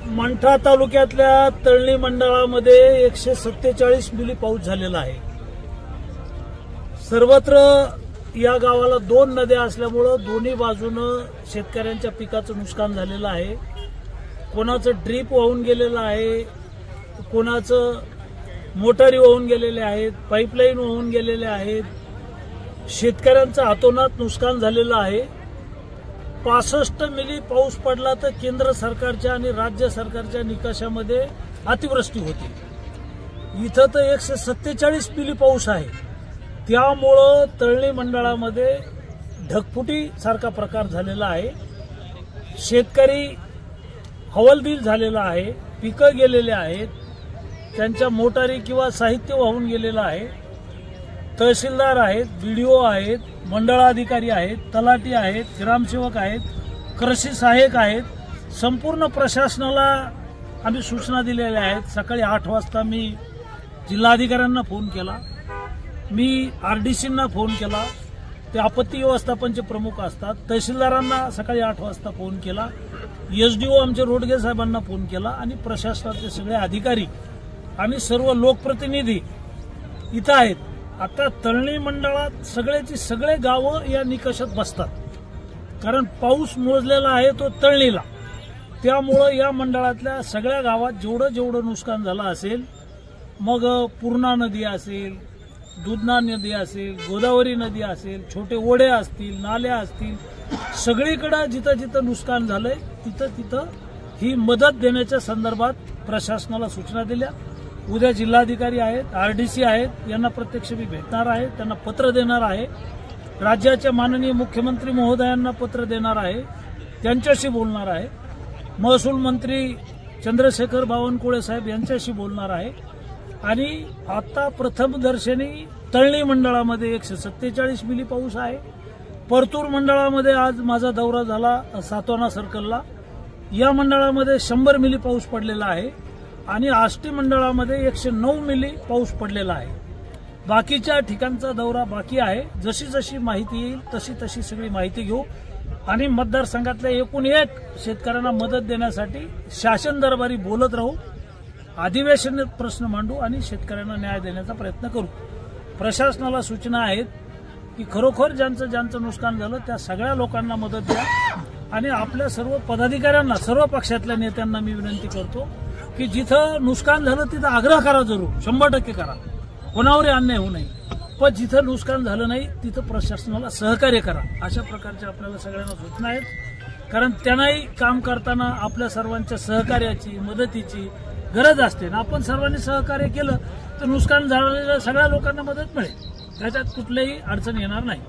मंठा तालुक्यातल्या तळणी मंडळामध्ये 147 मिली पाऊस झालेला आहे। सर्वत्र या गावाला 2 नद्या असल्यामुळे दोन्ही बाजूने शेतकऱ्यांच्या पिकाचं नुकसान झालेलं आहे। कोणाचं ड्रीप वाहून गेलेलं आहे, कोणाचं मोटारी वाहून गेलेले आहेत, पाईपलाईन वाहून गेलेले आहेत। शेतकऱ्यांचं हातोनात नुकसान झालेलं आहे। 65 मिली पाऊस पडला तर केंद्र सरकारच्या आणि राज्य सरकारच्या निकषामध्ये अतिवृष्टी होती। इथं तर 147 मिली पाऊस आहे। त्यामुळे तळणी मंडळामध्ये ढगफुटी सारखा प्रकार झालेला आहे। शेतकरी हवालदिल झालेला आहे, पिकं गेलेले आहेत, त्यांच्या मोटारी किंवा साहित्य वाहून गेलेलं आहे। तहसीलदार आहेत, बीडीओ आहेत, मंडळाधिकारी आहेत, तलाठी आहेत, ग्रामसेवक आहेत, कृषी सहाय्यक आहेत। संपूर्ण प्रशासनाला आम्ही सूचना दिलेल्या आहेत। सकाळी 8 वाजता मी जिल्हाधिकाऱ्यांना फोन केला, मी आरडीसींना फोन केला, ते आपत्ती व्यवस्थापनचे प्रमुख असतात। तहसीलदारांना सकाळी 8 वाजता फोन केला, एसडीओ आमचे रोडगे साहेबांना फोन केला आणि प्रशासनाचे सगळे अधिकारी आणि सर्व लोकप्रतिनिधी इथं आहेत। आता तळणी मंडळात सगळे गावं या निकषात बसतात, कारण पाऊस मोजलेला आहे तो तळणीला। त्यामुळे या मंडळातल्या सगळ्या गावात जेवढं नुकसान झालं असेल, मग पूर्णा नदी असेल, दुधना नदी असेल, गोदावरी नदी असेल, छोटे ओढे असतील, नाल्या असतील, सगळीकडे जिथं नुकसान झालंय तिथं ही मदत देण्याच्या संदर्भात प्रशासनाला सूचना दिल्या। उद्या जिल्हाधिकारी आहेत, आरडीसी आहेत, यांना प्रत्यक्ष मी भेटणार आहे, त्यांना पत्र देणार आहे। राज्याच्या माननीय मुख्यमंत्री महोदयांना पत्र देणार आहे, त्यांच्याशी बोलणार आहे। महसूल मंत्री चंद्रशेखर बावनकुळे साहेब यांच्याशी बोलणार आहे। आणि आता प्रथमदर्शनी तळणी मंडळामध्ये 147 मिली पाऊस आहे। परतूर मंडळामध्ये आज माझा दौरा झाला, सातवाना सर्कलला, या मंडळामध्ये 100 मिली पाऊस पडलेला आहे आणि आष्टी मंडळामध्ये 109 मिली पाऊस पडलेला आहे। बाकीच्या ठिकाणचा दौरा बाकी आहे। जशी माहिती येईल तशी सगळी माहिती घेऊ आणि मतदारसंघातल्या एकूण एक शेतकऱ्यांना मदत देण्यासाठी शासन दरबारी बोलत राहू, अधिवेशनात प्रश्न मांडू आणि शेतकऱ्यांना न्याय देण्याचा प्रयत्न करू। प्रशासनाला सूचना आहेत की खरोखर ज्यांचं नुकसान झालं त्या सगळ्या लोकांना मदत द्या आणि आपल्या सर्व पदाधिकाऱ्यांना, सर्व पक्षातल्या नेत्यांना मी विनंती करतो की जिथं नुकसान झालं तिथं आग्रह करा, जरूर 100% करा, कोणावरही अन्याय होऊ नये। पण जिथं नुकसान झालं नाही तिथं प्रशासनाला सहकार्य करा, अशा प्रकारच्या आपल्याला सगळ्यांना सूचना आहेत। कारण त्यांनाही काम करताना आपल्या सर्वांच्या सहकार्याची, मदतीची गरज असते ना। आपण सर्वांनी सहकार्य केलं तर नुकसान झालेल्या सगळ्या लोकांना मदत मिळेल, त्याच्यात कुठलीही अडचण येणार नाही।